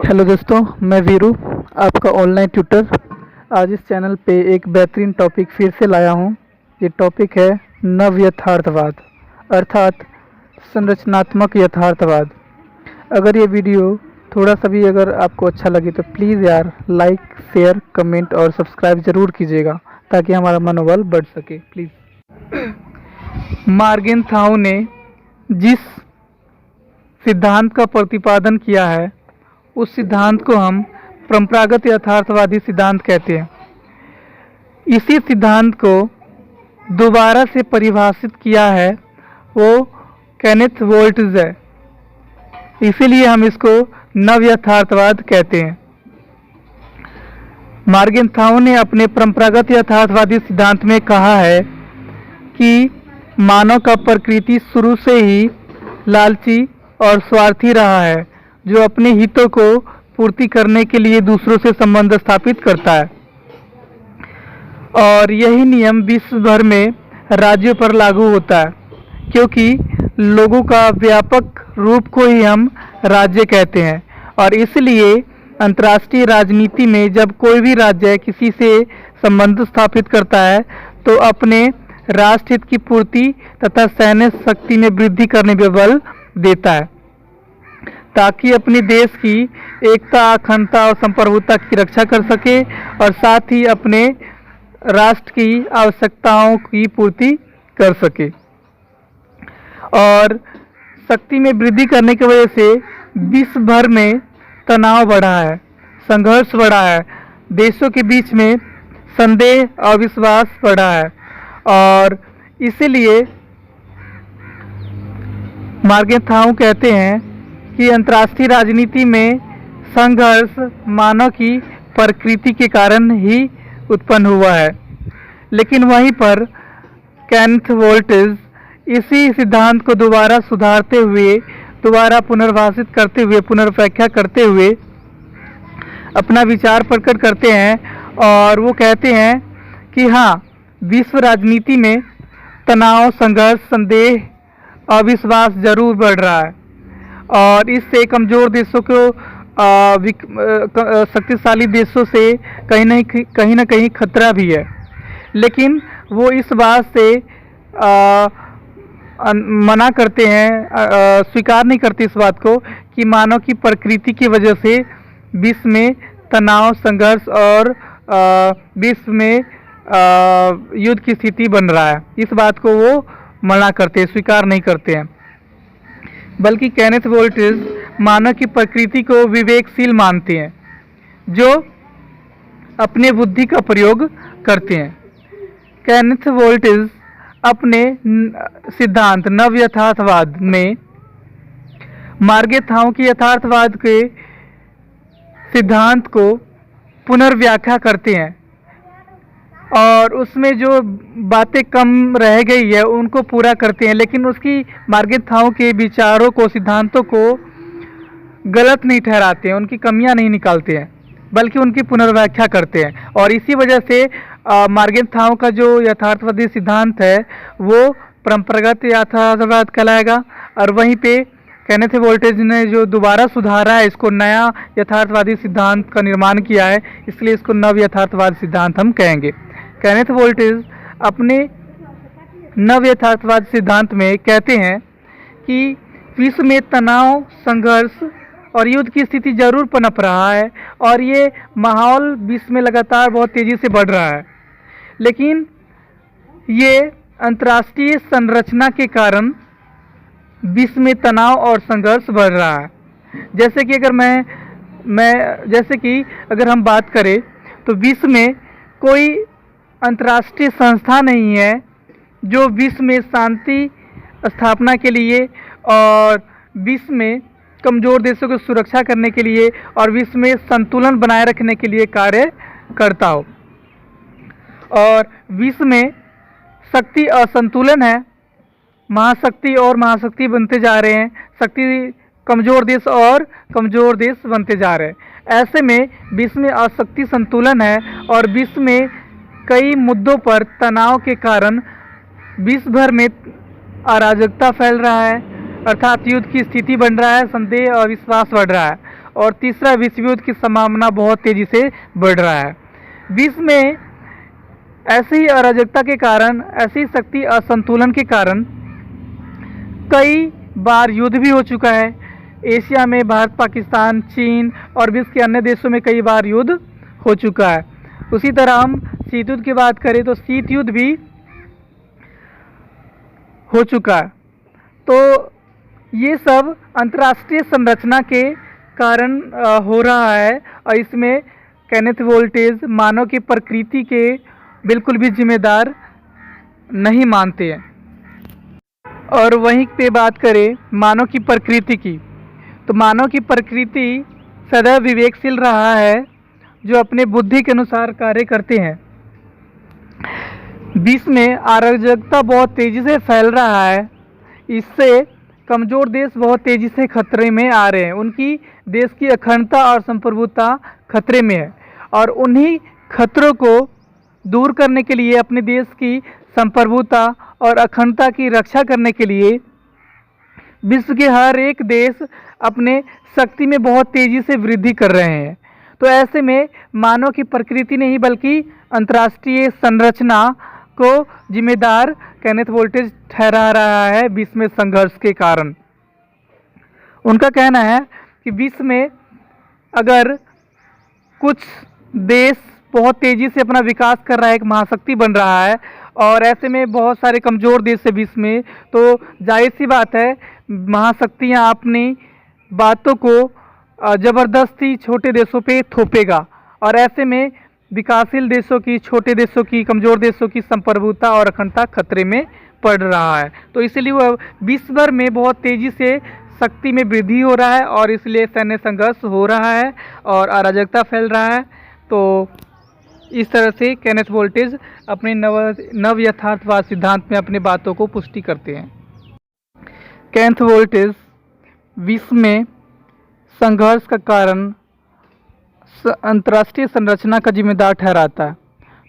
Hello दोस्तों, मैं वीरू, आपका ऑनलाइन ट्यूटर। आज इस चैनल पे एक बेहतरीन टॉपिक फिर से लाया हूँ। ये टॉपिक है नव यथार्थवाद, अर्थात संरचनात्मक यथार्थवाद। अगर ये वीडियो थोड़ा सा भी अगर आपको अच्छा लगे तो प्लीज़ यार लाइक, शेयर, कमेंट और सब्सक्राइब ज़रूर कीजिएगा ताकि हमारा मनोबल बढ़ सके। प्लीज़। मार्गेन थाऊ ने जिस सिद्धांत का प्रतिपादन किया है उस सिद्धांत को हम परंपरागत यथार्थवादी सिद्धांत कहते हैं। इसी सिद्धांत को दोबारा से परिभाषित किया है वो केनेथ वोल्ट्ज है, इसीलिए हम इसको नव यथार्थवाद कहते हैं। मार्गेन थाऊ ने अपने परंपरागत यथार्थवादी सिद्धांत में कहा है कि मानव का प्रकृति शुरू से ही लालची और स्वार्थी रहा है, जो अपने हितों को पूर्ति करने के लिए दूसरों से संबंध स्थापित करता है। और यही नियम विश्व भर में राज्यों पर लागू होता है, क्योंकि लोगों का व्यापक रूप को ही हम राज्य कहते हैं। और इसलिए अंतर्राष्ट्रीय राजनीति में जब कोई भी राज्य किसी से संबंध स्थापित करता है तो अपने राष्ट्र हित की पूर्ति तथा सैन्य शक्ति में वृद्धि करने पर बल देता है, ताकि अपने देश की एकता, अखंडता और संप्रभुता की रक्षा कर सके और साथ ही अपने राष्ट्र की आवश्यकताओं की पूर्ति कर सके। और शक्ति में वृद्धि करने की वजह से विश्व भर में तनाव बढ़ा है, संघर्ष बढ़ा है, देशों के बीच में संदेह, अविश्वास बढ़ा है। और इसीलिए मार्गेन थाऊ कहते हैं कि अंतर्राष्ट्रीय राजनीति में संघर्ष मानव की प्रकृति के कारण ही उत्पन्न हुआ है। लेकिन वहीं पर केनेथ वोल्ट्ज इसी सिद्धांत को दोबारा सुधारते हुए, दोबारा पुनर्भाषित करते हुए, पुनर्व्याख्या करते हुए अपना विचार प्रकट करते हैं और वो कहते हैं कि हाँ, विश्व राजनीति में तनाव, संघर्ष, संदेह, अविश्वास जरूर बढ़ रहा है और इससे कमज़ोर देशों को शक्तिशाली देशों से कहीं ना कहीं खतरा भी है। लेकिन वो इस बात से मना करते हैं, स्वीकार नहीं करते इस बात को कि मानव की प्रकृति की वजह से विश्व में तनाव, संघर्ष और विश्व में युद्ध की स्थिति बन रहा है। इस बात को वो मना करते हैं, स्वीकार नहीं करते हैं। बल्कि केनेथ वोल्ट्ज मानव की प्रकृति को विवेकशील मानते हैं, जो अपने बुद्धि का प्रयोग करते हैं। केनेथ वोल्ट्ज अपने सिद्धांत नव यथार्थवाद में मार्गेन थाऊ की यथार्थवाद के सिद्धांत को पुनर्व्याख्या करते हैं और उसमें जो बातें कम रह गई है उनको पूरा करते हैं। लेकिन उसकी मार्गेन थाऊ के विचारों को, सिद्धांतों को गलत नहीं ठहराते हैं, उनकी कमियां नहीं निकालते हैं, बल्कि उनकी पुनर्व्याख्या करते हैं। और इसी वजह से मार्गेन थाऊ का जो यथार्थवादी सिद्धांत है वो परंपरागत यथार्थवाद कहलाएगा। और वहीं पे केनेथ वोल्ट्ज ने जो दोबारा सुधारा है, इसको नया यथार्थवादी सिद्धांत का निर्माण किया है, इसलिए इसको नव यथार्थवाद सिद्धांत हम कहेंगे। केनेथ वोल्ट्ज अपने नव यथार्थवाद सिद्धांत में कहते हैं कि विश्व में तनाव, संघर्ष और युद्ध की स्थिति जरूर पनप रहा है और ये माहौल विश्व में लगातार बहुत तेजी से बढ़ रहा है। लेकिन ये अंतर्राष्ट्रीय संरचना के कारण विश्व में तनाव और संघर्ष बढ़ रहा है। जैसे कि अगर हम बात करें तो विश्व में कोई अंतर्राष्ट्रीय संस्था नहीं है जो विश्व में शांति स्थापना के लिए और विश्व में कमज़ोर देशों की सुरक्षा करने के लिए और विश्व में संतुलन बनाए रखने के लिए कार्य करता हो। और विश्व में शक्ति असंतुलन है, महाशक्ति और महाशक्ति बनते जा रहे हैं, शक्ति कमज़ोर देश और कमज़ोर देश बनते जा रहे हैं। ऐसे में विश्व में अशक्ति संतुलन है और विश्व में कई मुद्दों पर तनाव के कारण विश्व भर में अराजकता फैल रहा है, अर्थात युद्ध की स्थिति बन रहा है, संदेह और विश्वास बढ़ रहा है। और तीसरा, विश्व युद्ध की संभावना बहुत तेजी से बढ़ रहा है। विश्व में ऐसी अराजकता के कारण, ऐसी शक्ति असंतुलन के कारण कई बार युद्ध भी हो चुका है। एशिया में भारत, पाकिस्तान, चीन और विश्व के अन्य देशों में कई बार युद्ध हो चुका है। उसी तरह हम शीत युद्ध की बात करें तो शीत युद्ध भी हो चुका है। तो ये सब अंतर्राष्ट्रीय संरचना के कारण हो रहा है और इसमें केनेथ वोल्टेज मानव की प्रकृति के बिल्कुल भी जिम्मेदार नहीं मानते हैं। और वहीं पे बात करें मानव की प्रकृति की, तो मानव की प्रकृति सदैव विवेकशील रहा है, जो अपने बुद्धि के अनुसार कार्य करते हैं। विश्व में अराजकता बहुत तेजी से फैल रहा है। इससे कमज़ोर देश बहुत तेजी से खतरे में आ रहे हैं। उनकी देश की अखंडता और संप्रभुता खतरे में है और उन्हीं खतरों को दूर करने के लिए, अपने देश की संप्रभुता और अखंडता की रक्षा करने के लिए विश्व के हर एक देश अपने शक्ति में बहुत तेज़ी से वृद्धि कर रहे हैं। तो ऐसे में मानव की प्रकृति नहीं बल्कि अंतर्राष्ट्रीय संरचना को जिम्मेदार केनेथ वोल्टेज ठहरा रहा है विश्व में संघर्ष के कारण। उनका कहना है कि विश्व में अगर कुछ देश बहुत तेज़ी से अपना विकास कर रहा है, एक महाशक्ति बन रहा है, और ऐसे में बहुत सारे कमज़ोर देश है विश्व में, तो जाहिर सी बात है महाशक्तियाँ अपनी बातों को ज़बरदस्ती छोटे देशों पे थोपेगा और ऐसे में विकासशील देशों की, छोटे देशों की, कमज़ोर देशों की संप्रभुता और अखंडता खतरे में पड़ रहा है। तो इसलिए वह विश्व भर में बहुत तेज़ी से शक्ति में वृद्धि हो रहा है और इसलिए सैन्य संघर्ष हो रहा है और अराजकता फैल रहा है। तो इस तरह से केनेथ वोल्टेज अपने नव यथार्थवाद सिद्धांत में अपनी बातों को पुष्टि करते हैं। केनेथ वोल्टेज विश्व में संघर्ष का कारण अंतर्राष्ट्रीय संरचना का जिम्मेदार ठहराता है।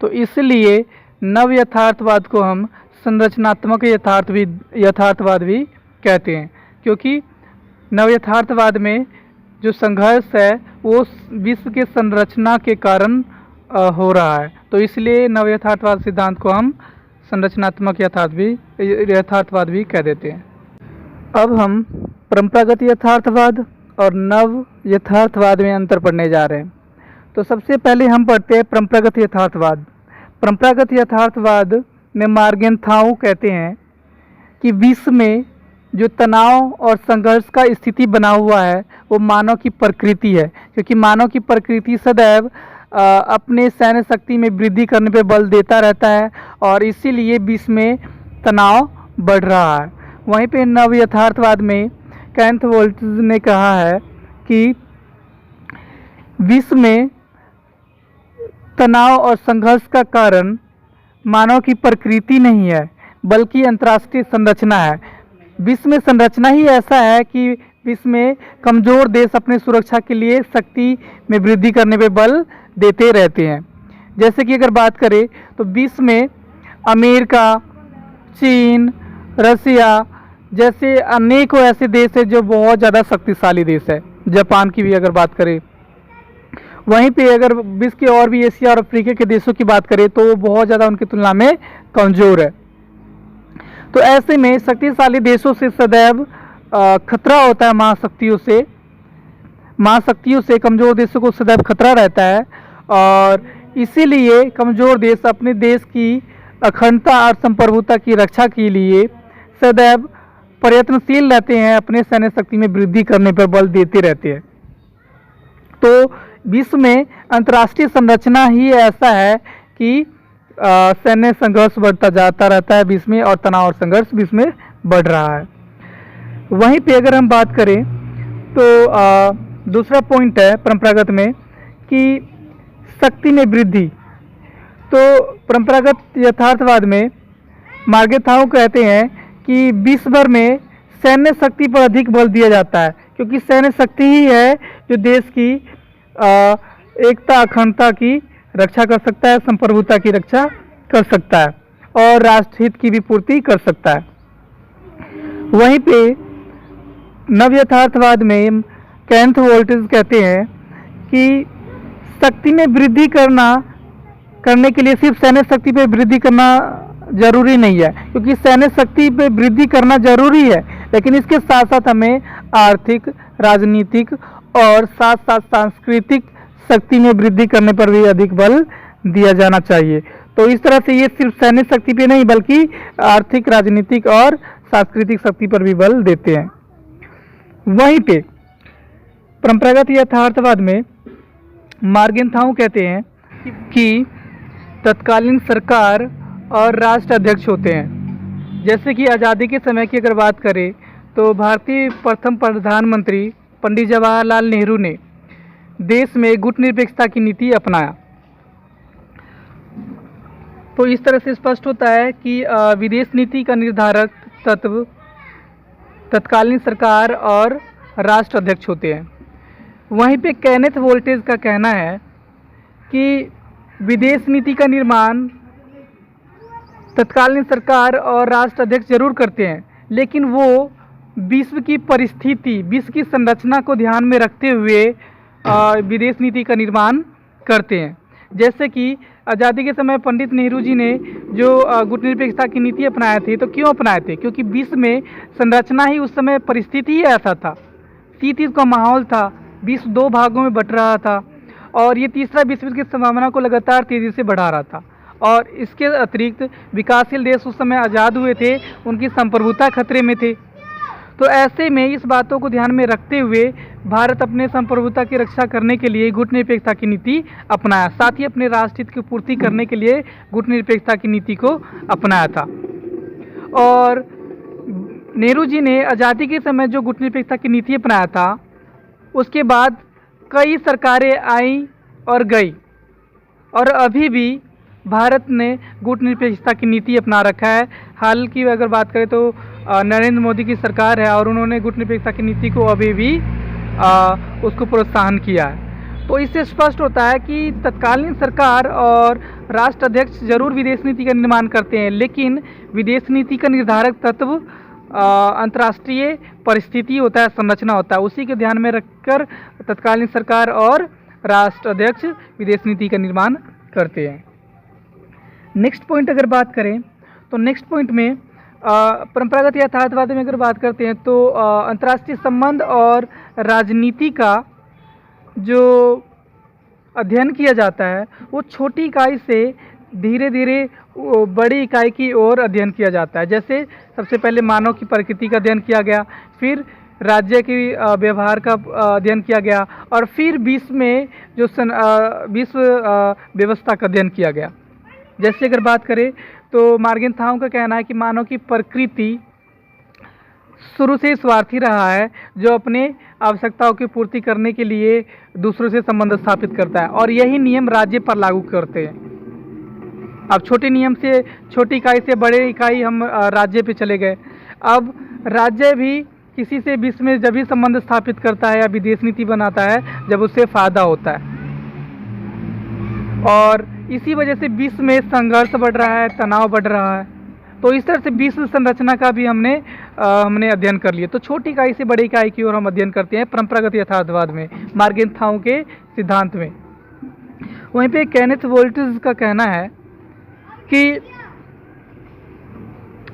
तो इसलिए नव यथार्थवाद को हम संरचनात्मक यथार्थवाद भी कहते हैं, क्योंकि नव यथार्थवाद में जो संघर्ष है वो विश्व के संरचना के कारण हो रहा है। तो इसलिए नव यथार्थवाद सिद्धांत को हम संरचनात्मक यथार्थवाद भी कह देते हैं। अब हम परंपरागत यथार्थवाद और नव यथार्थवाद में अंतर पढ़ने जा रहे हैं। तो सबसे पहले हम पढ़ते हैं परंपरागत यथार्थवाद। परंपरागत यथार्थवाद में मार्गेन थाऊ कहते हैं कि विश्व में जो तनाव और संघर्ष का स्थिति बना हुआ है वो मानव की प्रकृति है, क्योंकि मानव की प्रकृति सदैव अपने सैन्य शक्ति में वृद्धि करने पर बल देता रहता है और इसीलिए विश्व में तनाव बढ़ रहा है। वहीं पे नव यथार्थवाद में केनेथ वोल्टेज ने कहा है कि विश्व में तनाव और संघर्ष का कारण मानव की प्रकृति नहीं है बल्कि अंतर्राष्ट्रीय संरचना है। विश्व में संरचना ही ऐसा है कि विश्व में कमज़ोर देश अपने सुरक्षा के लिए शक्ति में वृद्धि करने पे बल देते रहते हैं। जैसे कि अगर बात करें तो विश्व में अमेरिका, चीन, रसिया जैसे अनेकों ऐसे देश है जो बहुत ज़्यादा शक्तिशाली देश है। जापान की भी अगर बात करें, वहीं पे अगर विश्व के और भी एशिया और अफ्रीका के देशों की बात करें तो वो बहुत ज़्यादा उनकी तुलना में कमज़ोर है। तो ऐसे में शक्तिशाली देशों से सदैव खतरा होता है। महाशक्तियों से कमज़ोर देशों को सदैव खतरा रहता है और इसीलिए कमज़ोर देश अपने देश की अखंडता और संप्रभुता की रक्षा के लिए सदैव प्रयत्नशील रहते हैं, अपने सैन्य शक्ति में वृद्धि करने पर बल देते रहते हैं। तो विश्व में अंतर्राष्ट्रीय संरचना ही ऐसा है कि सैन्य संघर्ष बढ़ता जाता रहता है विश्व में और तनाव और संघर्ष विश्व में बढ़ रहा है। वहीं पे अगर हम बात करें तो दूसरा पॉइंट है परंपरागत में कि शक्ति में वृद्धि। तो परंपरागत यथार्थवाद में मार्गेन थाऊ कहते हैं कि विश्व भर में सैन्य शक्ति पर अधिक बल दिया जाता है, क्योंकि सैन्य शक्ति ही है जो देश की एकता अखंडता की रक्षा कर सकता है, संप्रभुता की रक्षा कर सकता है और राष्ट्रहित की भी पूर्ति कर सकता है। वहीं पे नव यथार्थवाद में केनेथ वोल्टिज कहते हैं कि शक्ति में वृद्धि करने के लिए सिर्फ सैन्य शक्ति पे वृद्धि करना जरूरी नहीं है, क्योंकि सैन्य शक्ति पे वृद्धि करना जरूरी है, लेकिन इसके साथ साथ हमें आर्थिक, राजनीतिक और साथ साथ सांस्कृतिक शक्ति में वृद्धि करने पर भी अधिक बल दिया जाना चाहिए। तो इस तरह से ये सिर्फ सैन्य शक्ति पे नहीं बल्कि आर्थिक, राजनीतिक और सांस्कृतिक शक्ति पर भी बल देते हैं। वहीं पे परंपरागत यथार्थवाद में मार्गेंथाउ कहते हैं कि तत्कालीन सरकार और राष्ट्र अध्यक्ष होते हैं। जैसे कि आज़ादी के समय की अगर बात करें तो भारतीय प्रथम प्रधानमंत्री पंडित जवाहरलाल नेहरू ने देश में गुटनिरपेक्षता की नीति अपनाया। तो इस तरह से स्पष्ट होता है कि विदेश नीति का निर्धारक तत्व तत्कालीन सरकार और राष्ट्र अध्यक्ष होते हैं। वहीं पे केनेथ वोल्टिज का कहना है कि विदेश नीति का निर्माण तत्कालीन सरकार और राष्ट्र अध्यक्ष जरूर करते हैं, लेकिन वो विश्व की परिस्थिति, विश्व की संरचना को ध्यान में रखते हुए विदेश नीति का निर्माण करते हैं। जैसे कि आज़ादी के समय पंडित नेहरू जी ने जो गुटनिरपेक्षता की नीति अपनाए थे, तो क्यों अपनाए थे? क्योंकि विश्व में संरचना ही उस समय परिस्थिति ही ऐसा था, शीत युद्ध का माहौल था, विश्व दो भागों में बंट रहा था और ये तीसरा विश्व युद्ध की संभावना को लगातार तेज़ी से बढ़ा रहा था। और इसके अतिरिक्त विकासशील देश उस समय आज़ाद हुए थे, उनकी संप्रभुता खतरे में थे। तो ऐसे में इस बातों को ध्यान में रखते हुए भारत अपने संप्रभुता की रक्षा करने के लिए गुटनिरपेक्षता की नीति अपनाया, साथ ही अपने राष्ट्र हित की पूर्ति करने के लिए गुटनिरपेक्षता की नीति को अपनाया था। और नेहरू जी ने आज़ादी के समय जो गुटनिरपेक्षता की नीति अपनाया था, उसके बाद कई सरकारें आईं और गई, और अभी भी भारत ने गुटनिरपेक्षता की नीति अपना रखा है। हाल की अगर बात करें तो नरेंद्र मोदी की सरकार है और उन्होंने गुटनिरपेक्षता की नीति को अभी भी उसको प्रोत्साहन किया है। तो इससे स्पष्ट होता है कि तत्कालीन सरकार और राष्ट्र अध्यक्ष जरूर विदेश नीति का निर्माण करते हैं, लेकिन विदेश नीति का निर्धारक तत्व अंतर्राष्ट्रीय परिस्थिति होता है, संरचना होता है। उसी के ध्यान में रखकर तत्कालीन सरकार और राष्ट्र अध्यक्ष विदेश नीति का निर्माण करते हैं। नेक्स्ट पॉइंट अगर बात करें तो नेक्स्ट पॉइंट में परंपरागत यथार्थवाद में अगर बात करते हैं तो अंतर्राष्ट्रीय संबंध और राजनीति का जो अध्ययन किया जाता है वो छोटी इकाई से धीरे धीरे बड़ी इकाई की ओर अध्ययन किया जाता है। जैसे सबसे पहले मानव की प्रकृति का अध्ययन किया गया, फिर राज्य की व्यवहार का अध्ययन किया गया और फिर विश्व में जो विश्व व्यवस्था का अध्ययन किया गया। जैसे अगर बात करें तो मार्गेंथाउ का कहना है कि मानव की प्रकृति शुरू से स्वार्थी रहा है, जो अपने आवश्यकताओं की पूर्ति करने के लिए दूसरों से संबंध स्थापित करता है और यही नियम राज्य पर लागू करते हैं। अब छोटे नियम से, छोटी इकाई से बड़े इकाई हम राज्य पे चले गए। अब राज्य भी किसी से विश्व में जब भी संबंध स्थापित करता है या विदेश नीति बनाता है जब उससे फायदा होता है, और इसी वजह से विश्व में संघर्ष बढ़ रहा है, तनाव बढ़ रहा है। तो इस तरह से विश्व संरचना का भी हमने अध्ययन कर लिया। तो छोटी इकाई से बड़ी इकाई की ओर हम अध्ययन करते हैं परंपरागत यथार्थवाद में, मार्गेंथाउ के सिद्धांत में। वहीं पे केनेथ वोल्टिज का कहना है कि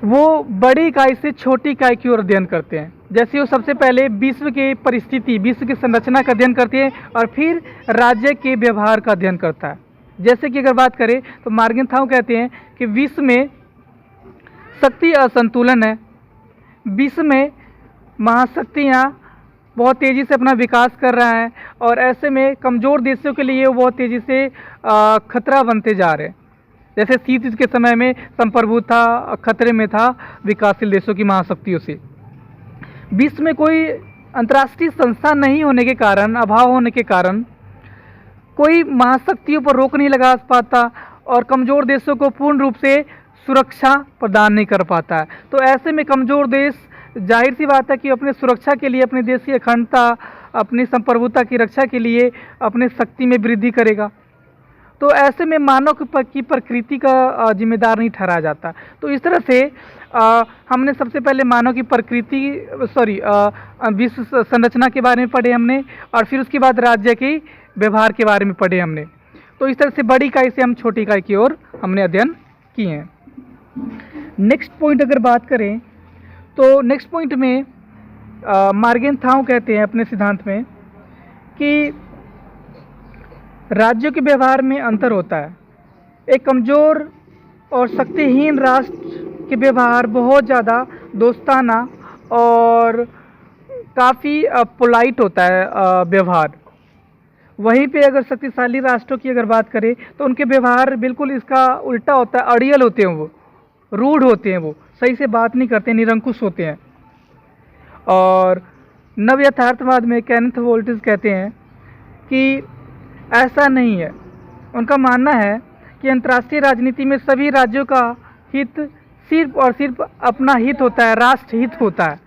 वो बड़ी इकाई से छोटी इकाई की ओर अध्ययन करते हैं। जैसे वो सबसे पहले विश्व की परिस्थिति, विश्व की संरचना का अध्ययन करते हैं और फिर राज्य के व्यवहार का अध्ययन करता है। जैसे कि अगर बात करें तो मार्गेंथाउ कहते हैं कि विश्व में शक्ति असंतुलन है, विश्व में महाशक्तियाँ बहुत तेज़ी से अपना विकास कर रहा है और ऐसे में कमज़ोर देशों के लिए वो बहुत तेज़ी से खतरा बनते जा रहे हैं। जैसे शीत युद्ध के समय में संप्रभुता खतरे में था विकासशील देशों की महाशक्तियों से। विश्व में कोई अंतर्राष्ट्रीय संस्था नहीं होने के कारण, अभाव होने के कारण कोई महाशक्तियों पर रोक नहीं लगा पाता और कमज़ोर देशों को पूर्ण रूप से सुरक्षा प्रदान नहीं कर पाता है। तो ऐसे में कमज़ोर देश, जाहिर सी बात है कि अपने सुरक्षा के लिए, अपने देश की अखंडता, अपनी संप्रभुता की रक्षा के लिए अपने शक्ति में वृद्धि करेगा। तो ऐसे में मानव की प्रकृति का जिम्मेदार नहीं ठहराया जाता। तो इस तरह से हमने सबसे पहले मानव की प्रकृति विश्व संरचना के बारे में पढ़े हमने, और फिर उसके बाद राज्य के व्यवहार के बारे में पढ़े हमने। तो इस तरह से बड़ी इकाई से हम छोटी इकाई की ओर हमने अध्ययन किए हैं। नेक्स्ट पॉइंट अगर बात करें तो नेक्स्ट पॉइंट में मार्गेनथाउ कहते हैं अपने सिद्धांत में कि राज्यों के व्यवहार में अंतर होता है। एक कमज़ोर और शक्तिहीन राष्ट्र के व्यवहार बहुत ज़्यादा दोस्ताना और काफ़ी पोलाइट होता है व्यवहार। वहीं पे अगर शक्तिशाली राष्ट्रों की अगर बात करें तो उनके व्यवहार बिल्कुल इसका उल्टा होता है, अड़ियल होते हैं, वो रूड होते हैं, वो सही से बात नहीं करते, निरंकुश होते हैं। और नव यथार्थवाद में केनेथ वोल्टिज कहते हैं कि ऐसा नहीं है। उनका मानना है कि अंतर्राष्ट्रीय राजनीति में सभी राज्यों का हित सिर्फ और सिर्फ अपना हित होता है, राष्ट्र हित होता है,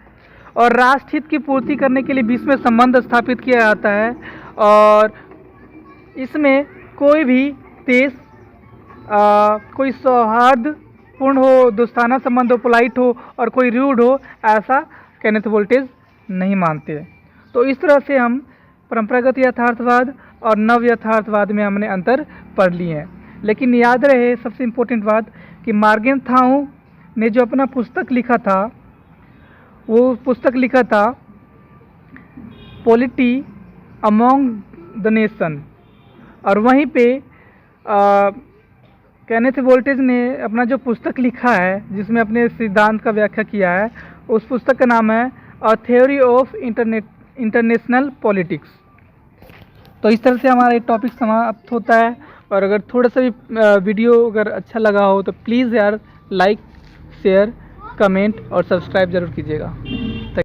और राष्ट्र हित की पूर्ति करने के लिए बीच में संबंध स्थापित किया जाता है। और इसमें कोई भी देश कोई सौहार्दपूर्ण हो, दोस्ताना संबंध हो, पोलाइट हो, और कोई रूड हो, ऐसा केनेथ वोल्टिज नहीं मानते। तो इस तरह से हम परंपरागत यथार्थवाद और नव यथार्थवाद में हमने अंतर पढ़ लिए हैं। लेकिन याद रहे सबसे इम्पोर्टेंट बात कि मार्गेनथाउ ने जो अपना पुस्तक लिखा था, वो पुस्तक लिखा था पॉलिटी अमोंग द नेशन, और वहीं पे केनेथ वोल्टिज ने अपना जो पुस्तक लिखा है जिसमें अपने सिद्धांत का व्याख्या किया है, उस पुस्तक का नाम है a theory of international politics. तो इस तरह से हमारा ये टॉपिक समाप्त होता है। और अगर थोड़ा सा भी वीडियो अगर अच्छा लगा हो तो प्लीज़ यार लाइक, शेयर, कमेंट और सब्सक्राइब ज़रूर कीजिएगा।